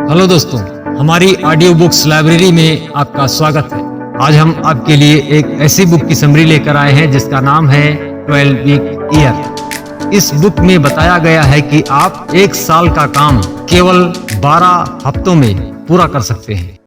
Hello दोस्तों, हमारी audio books library में आपका स्वागत है। आज हम आपके लिए एक ऐसी बुक की समरी लेकर आए हैं जिसका नाम है 12 वीक ईयर। इस बुक में बताया गया है कि आप एक साल का काम केवल 12 हफ्तों में पूरा कर सकते हैं।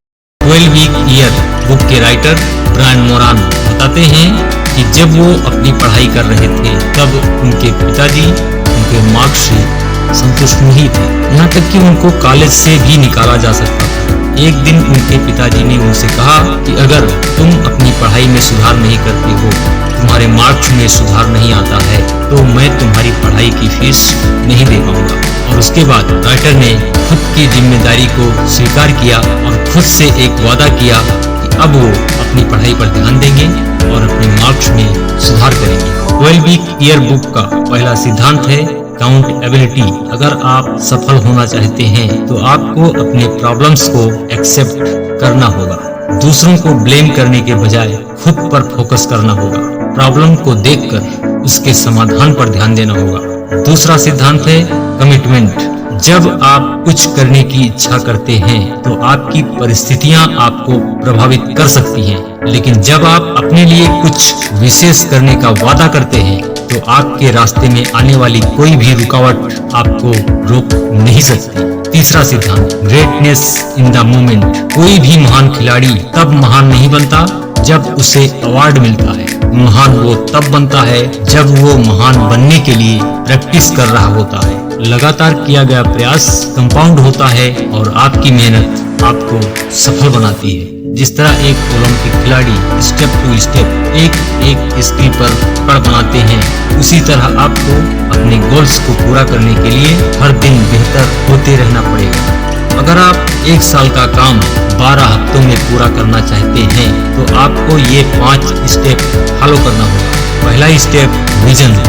12 वीक ईयर बुक के राइटर ब्रायन मोरान बताते हैं कि जब वो अपनी पढ़ाई कर रहे थे तब उनके पिताजी उनके मार्क्स से संतुष्ट नहीं थे, यहाँ तक कि उनको कॉलेज से भी निकाला जा सकता था। एक दिन उनके पिताजी ने उनसे कहा कि अगर तुम अपनी पढ़ाई में सुधार नहीं करते हो, तुम्हारे मार्क्स में सुधार नहीं आता है, तो मैं तुम्हारी पढ़ाई की फीस नहीं दे पाऊंगा। और उसके बाद राइटर ने खुद की जिम्मेदारी को स्वीकार किया और खुद से एक वादा किया कि अब वो अपनी पढ़ाई पर ध्यान देंगे और अपने मार्क्स में सुधार करेंगे। 12 वीक ईयर बुक का पहला सिद्धांत है काउंटेबिलिटी। अगर आप सफल होना चाहते हैं तो आपको अपने प्रॉब्लम्स को एक्सेप्ट करना होगा। दूसरों को ब्लेम करने के बजाय खुद पर फोकस करना होगा। प्रॉब्लम को देखकर उसके समाधान पर ध्यान देना होगा। दूसरा सिद्धांत है कमिटमेंट। जब आप कुछ करने की इच्छा करते हैं तो आपकी परिस्थितियां आपको प्रभावित कर सकती हैं, लेकिन जब आप अपने लिए कुछ विशेष करने का वादा करते हैं तो आपके रास्ते में आने वाली कोई भी रुकावट आपको रोक नहीं सकती। तीसरा सिद्धांत ग्रेटनेस इन द मोमेंट। कोई भी महान खिलाड़ी तब महान नहीं बनता जब उसे अवार्ड मिलता है। महान वो तब बनता है जब वो महान बनने के लिए प्रैक्टिस कर रहा होता है। लगातार किया गया प्रयास कंपाउंड होता है और आपकी मेहनत आपको सफल बनाती है। जिस तरह एक ओलंपिक खिलाड़ी स्टेप टू स्टेप एक स्किल पर पकड़ बनाते हैं, उसी तरह आपको अपने गोल्स को पूरा करने के लिए हर दिन बेहतर होते रहना पड़ेगा। अगर आप एक साल का काम 12 हफ्तों में पूरा करना चाहते हैं तो आपको ये 5 स्टेप फॉलो करना होगा। पहला स्टेप विजन।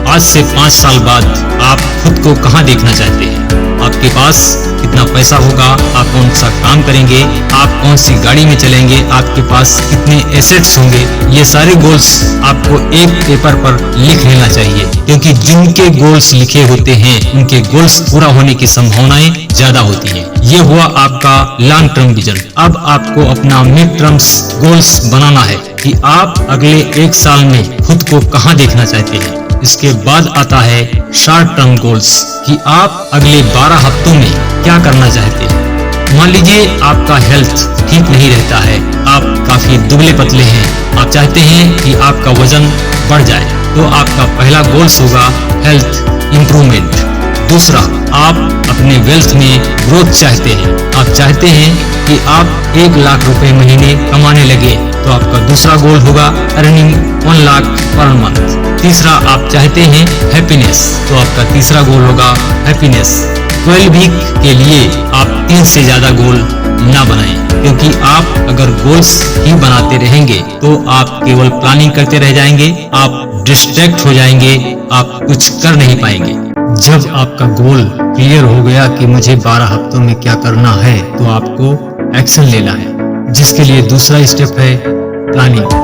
आज से 5 साल बाद आप खुद को कहाँ देखना चाहते हैं? आपके पास कितना पैसा होगा? आप कौन सा काम करेंगे? आप कौन सी गाड़ी में चलेंगे? आपके पास कितने एसेट्स होंगे? ये सारे गोल्स आपको एक पेपर पर लिख लेना चाहिए, क्योंकि जिनके गोल्स लिखे होते हैं उनके गोल्स पूरा होने की संभावनाएं ज्यादा होती हैं। ये हुआ आपका लॉन्ग टर्म विजन। अब आपको अपना मिड टर्म्स गोल्स बनाना है कि आप अगले एक साल में खुद को कहाँ देखना चाहते हैं। इसके बाद आता है शॉर्ट टर्म गोल्स कि आप अगले 12 हफ्तों में क्या करना चाहते हैं। मान लीजिए आपका हेल्थ ठीक नहीं रहता है, आप काफी दुबले पतले हैं, आप चाहते हैं कि आपका वजन बढ़ जाए, तो आपका पहला गोल्स होगा हेल्थ इंप्रूवमेंट। दूसरा, आप अपने वेल्थ में ग्रोथ चाहते हैं, आप चाहते हैं कि आप 1 लाख रुपए महीने कमाने लगे, तो आपका दूसरा गोल होगा अर्निंग 1 लाख पर मंथ। तीसरा, आप चाहते हैं हैप्पीनेस, तो आपका तीसरा गोल होगा हैप्पीनेस। 12 वीक के लिए आप 3 से ज्यादा गोल ना बनाएं, क्योंकि आप अगर गोल्स ही बनाते रहेंगे तो आप केवल प्लानिंग करते रह जाएंगे, आप डिस्ट्रैक्ट हो जाएंगे, आप कुछ कर नहीं पाएंगे। जब आपका गोल क्लियर हो गया कि मुझे 12 हफ्तों में क्या करना है, तो आपको एक्शन लेना है, जिसके लिए दूसरा स्टेप है प्लानिंग।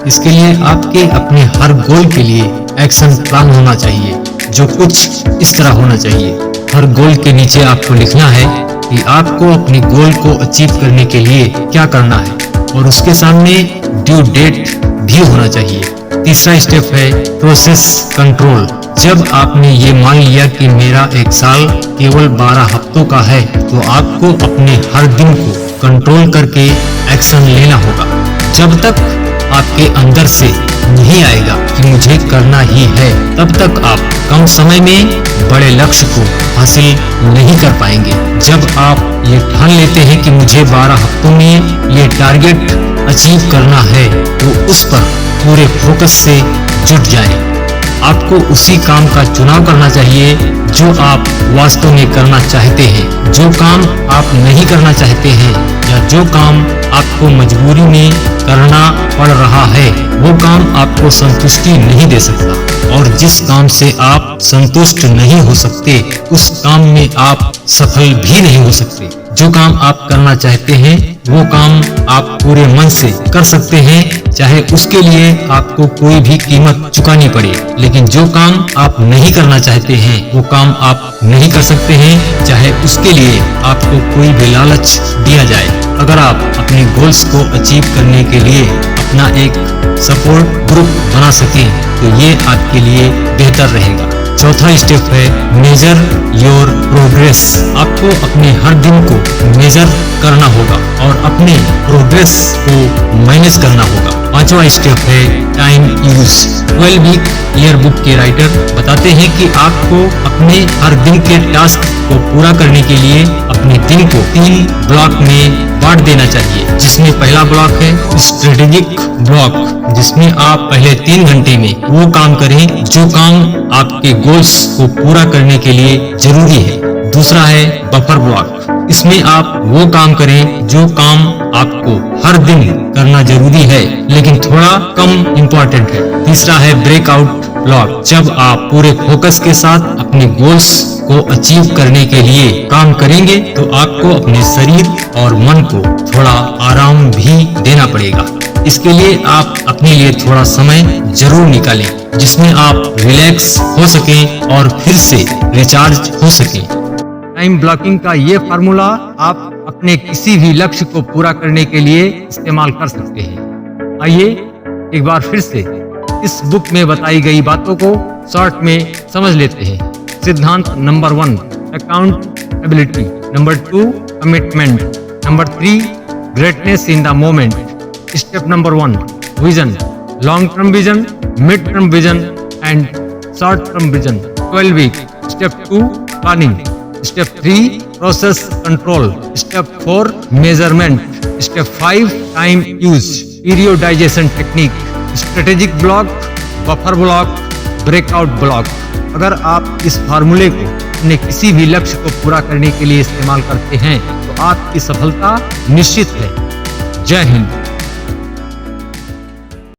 इसके लिए आपके अपने हर गोल के लिए एक्शन प्लान होना चाहिए, जो कुछ इस तरह होना चाहिए। हर गोल के नीचे आपको लिखना है कि आपको अपने गोल को अचीव करने के लिए क्या करना है, और उसके सामने ड्यू डेट भी होना चाहिए। तीसरा स्टेप है प्रोसेस कंट्रोल। जब आपने ये मान लिया कि मेरा एक साल केवल 12 हफ्तों का है, तो आपको अपने हर दिन को कंट्रोल करके एक्शन लेना होगा। जब तक आपके अंदर से नहीं आएगा कि मुझे करना ही है, तब तक आप कम समय में बड़े लक्ष्य को हासिल नहीं कर पाएंगे। जब आप ये ठान लेते हैं कि मुझे 12 हफ्तों में ये टारगेट अचीव करना है, तो उस पर पूरे फोकस से जुट जाएं। आपको उसी काम का चुनाव करना चाहिए जो आप वास्तव में करना चाहते हैं। जो काम आप नहीं करना चाहते हैं या जो काम आपको मजबूरी में करना पड़ रहा है, वो काम आपको संतुष्टि नहीं दे सकता, और जिस काम से आप संतुष्ट नहीं हो सकते, उस काम में आप सफल भी नहीं हो सकते। जो काम आप करना चाहते हैं वो काम आप पूरे मन से कर सकते हैं, चाहे उसके लिए आपको कोई भी कीमत चुकानी पड़े। लेकिन जो काम आप नहीं करना चाहते हैं वो काम आप नहीं कर सकते हैं, चाहे उसके लिए आपको कोई भी लालच दिया जाए। अगर आप अपने गोल्स को अचीव करने के लिए अपना एक सपोर्ट ग्रुप बना सकें तो ये आपके लिए बेहतर रहेगा। चौथा स्टेप है मेजर योर प्रोग्रेस। आपको अपने हर दिन को मेजर करना होगा और अपने प्रोग्रेस को मैनेज करना होगा। पांचवा स्टेप है time use. 12 week year book के राइटर बताते हैं कि आपको अपने हर दिन के टास्क को पूरा करने के लिए अपने दिन को 3 ब्लॉक में बांट देना चाहिए, जिसमें पहला ब्लॉक है स्ट्रेटेजिक ब्लॉक, जिसमें आप पहले 3 घंटे में वो काम करें जो काम आपके गोल्स को पूरा करने के लिए जरूरी है। दूसरा है बफर ब्लॉक, इसमें आप वो काम करें जो काम आपको हर दिन करना जरूरी है लेकिन थोड़ा कम इम्पोर्टेंट है। तीसरा है ब्रेकआउट ब्लॉक, जब आप पूरे फोकस के साथ अपने गोल्स को अचीव करने के लिए काम करेंगे तो आपको अपने शरीर और मन को थोड़ा आराम भी देना पड़ेगा। इसके लिए आप अपने लिए थोड़ा समय जरूर निकालें जिसमें आप रिलैक्स हो सकें और फिर से रिचार्ज हो सकें। टाइम ब्लॉकिंग का ये फार्मूला आप अपने किसी भी लक्ष्य को पूरा करने के लिए इस्तेमाल कर सकते हैं। आइए एक बार फिर से इस बुक में बताई गई बातों को शॉर्ट में समझ लेते हैं। सिद्धांत number 1 accountability, number 2 commitment, number 3 greatness in the moment. Step number 1 vision, long term vision, mid term vision and short term vision. 12 week. Step 2 planning. Step 3 process control. Step 4 measurement. Step 5 time use, periodization technique, strategic block, buffer block, breakout block. अगर आप इस फार्मूले को अपने किसी भी लक्ष्य को पूरा करने के लिए इस्तेमाल करते हैं तो आपकी सफलता निश्चित है। जय हिंद।